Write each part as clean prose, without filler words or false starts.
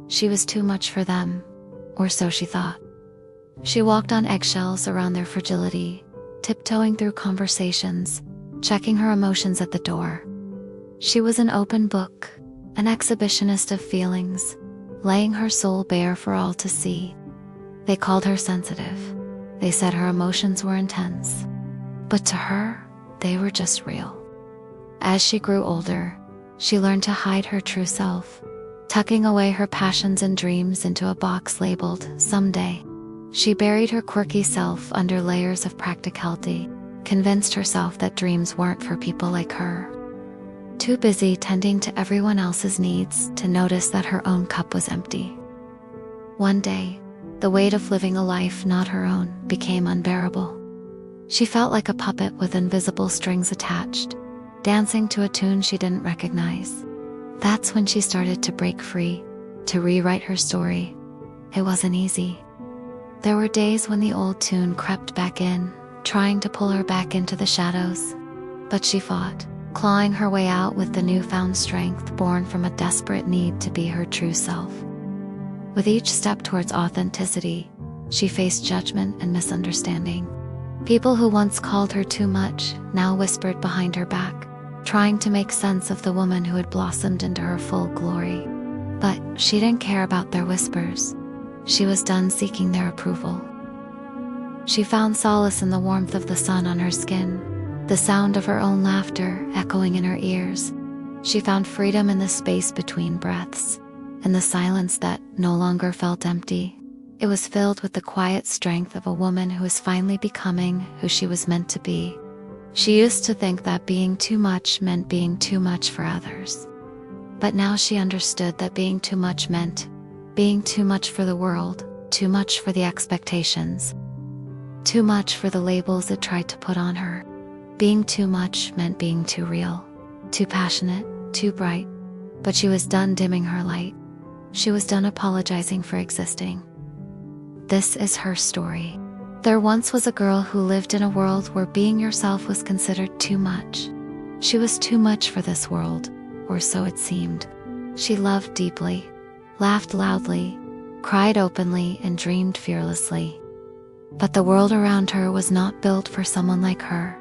She was too much for them, or so she thought. She walked on eggshells around their fragility, tiptoeing through conversations, checking her emotions at the door. She was an open book, an exhibitionist of feelings, laying her soul bare for all to see. They called her sensitive. They said her emotions were intense. But to her, they were just real. As she grew older, she learned to hide her true self, tucking away her passions and dreams into a box labeled "Someday." She buried her quirky self under layers of practicality, convinced herself that dreams weren't for people like her. Too busy tending to everyone else's needs to notice that her own cup was empty. One day, the weight of living a life not her own became unbearable. She felt like a puppet with invisible strings attached, dancing to a tune she didn't recognize. That's when she started to break free, to rewrite her story. It wasn't easy. There were days when the old tune crept back in, trying to pull her back into the shadows. But she fought, clawing her way out with the newfound strength born from a desperate need to be her true self. With each step towards authenticity, she faced judgment and misunderstanding. People who once called her too much now whispered behind her back, trying to make sense of the woman who had blossomed into her full glory. But she didn't care about their whispers. She was done seeking their approval. She found solace in the warmth of the sun on her skin, the sound of her own laughter echoing in her ears. She found freedom in the space between breaths, in the silence that no longer felt empty. It was filled with the quiet strength of a woman who was finally becoming who she was meant to be. She used to think that being too much meant being too much for others. But now she understood that being too much meant being too much for the world, too much for the expectations, too much for the labels it tried to put on her. Being too much meant being too real, too passionate, too bright. But she was done dimming her light. She was done apologizing for existing. This is her story. There once was a girl who lived in a world where being yourself was considered too much. She was too much for this world, or so it seemed. She loved deeply, laughed loudly, cried openly, and dreamed fearlessly. But the world around her was not built for someone like her.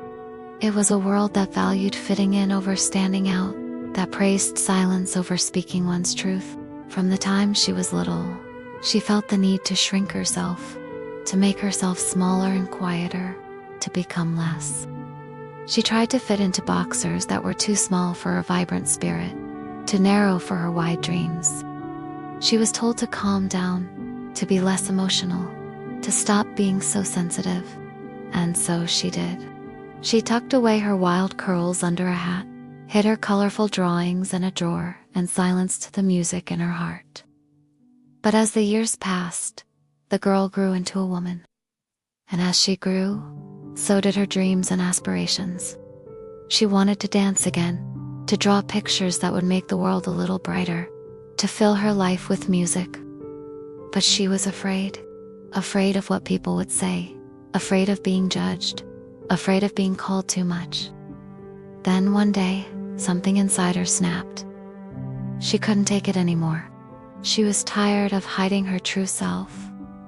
It was a world that valued fitting in over standing out, that praised silence over speaking one's truth. From the time she was little, she felt the need to shrink herself, to make herself smaller and quieter, to become less. She tried to fit into boxers that were too small for her vibrant spirit, too narrow for her wide dreams. She was told to calm down, to be less emotional, to stop being so sensitive. And so she did. She tucked away her wild curls under a hat, hid her colorful drawings in a drawer, and silenced the music in her heart. But as the years passed, the girl grew into a woman. And as she grew, so did her dreams and aspirations. She wanted to dance again, to draw pictures that would make the world a little brighter, to fill her life with music. But she was afraid of what people would say, afraid of being judged, afraid of being called too much. Then one day, something inside her snapped. She couldn't take it anymore. She was tired of hiding her true self,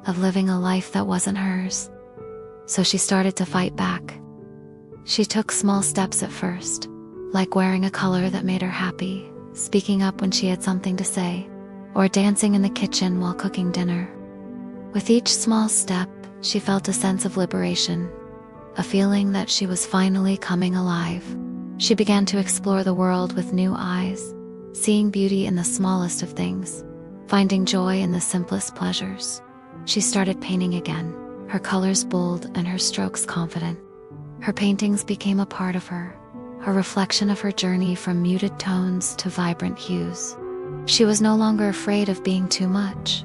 of living a life that wasn't hers. So she started to fight back. She took small steps at first, like wearing a color that made her happy, speaking up when she had something to say, or dancing in the kitchen while cooking dinner. With each small step, she felt a sense of liberation, a feeling that she was finally coming alive. She began to explore the world with new eyes, seeing beauty in the smallest of things, finding joy in the simplest pleasures. She started painting again, her colors bold and her strokes confident. Her paintings became a part of her, a reflection of her journey from muted tones to vibrant hues. She was no longer afraid of being too much.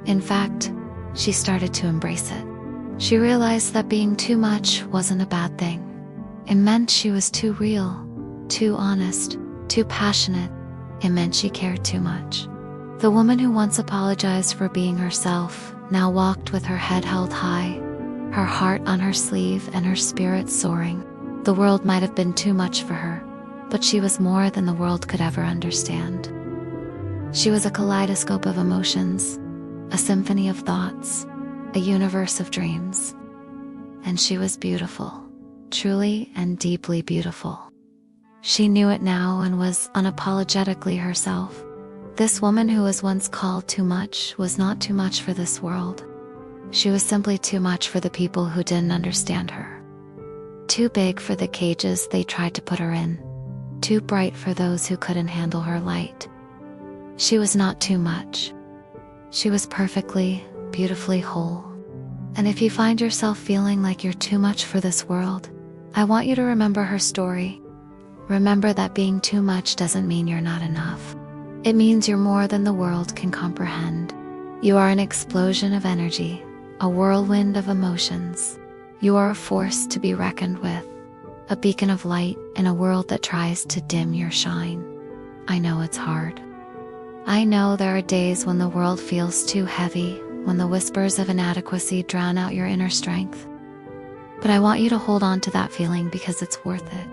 In fact, she started to embrace it. She realized that being too much wasn't a bad thing. It meant she was too real, too honest, too passionate. It meant she cared too much. The woman who once apologized for being herself now walked with her head held high, her heart on her sleeve and her spirit soaring. The world might have been too much for her, but she was more than the world could ever understand. She was a kaleidoscope of emotions, a symphony of thoughts, a universe of dreams. And she was beautiful, truly and deeply beautiful. She knew it now and was unapologetically herself. This woman who was once called too much was not too much for this world. She was simply too much for the people who didn't understand her. Too big for the cages they tried to put her in. Too bright for those who couldn't handle her light. She was not too much. She was perfectly, beautifully whole. And if you find yourself feeling like you're too much for this world, I want you to remember her story. Remember that being too much doesn't mean you're not enough. It means you're more than the world can comprehend. You are an explosion of energy, a whirlwind of emotions. You are a force to be reckoned with, a beacon of light in a world that tries to dim your shine. I know it's hard. I know there are days when the world feels too heavy, when the whispers of inadequacy drown out your inner strength. But I want you to hold on to that feeling because it's worth it.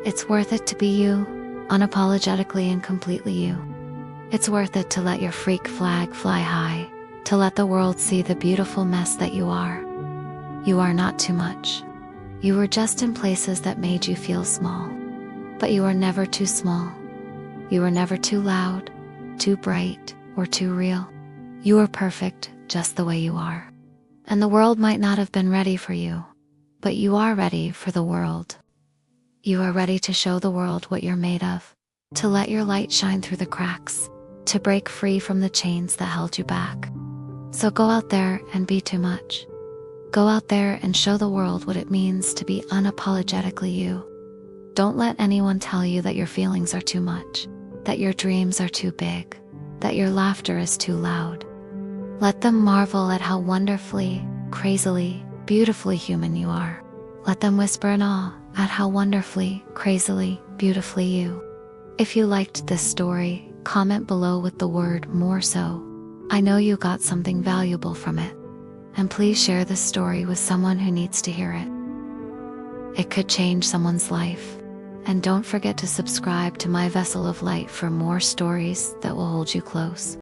It's worth it to be you, unapologetically and completely you. It's worth it to let your freak flag fly high, to let the world see the beautiful mess that you are. You are not too much. You were just in places that made you feel small. But you are never too small. You are never too loud, too bright, or too real. You are perfect just the way you are. And the world might not have been ready for you, but you are ready for the world. You are ready to show the world what you're made of, to let your light shine through the cracks, to break free from the chains that held you back. So go out there and be too much. Go out there and show the world what it means to be unapologetically you. Don't let anyone tell you that your feelings are too much, that your dreams are too big, that your laughter is too loud. Let them marvel at how wonderfully, crazily, beautifully human you are. Let them whisper in awe at how wonderfully, crazily, beautifully you. If you liked this story, comment below with the word "more so." I know you got something valuable from it. And please share this story with someone who needs to hear it. It could change someone's life. And don't forget to subscribe to my Vessel of Light for more stories that will hold you close.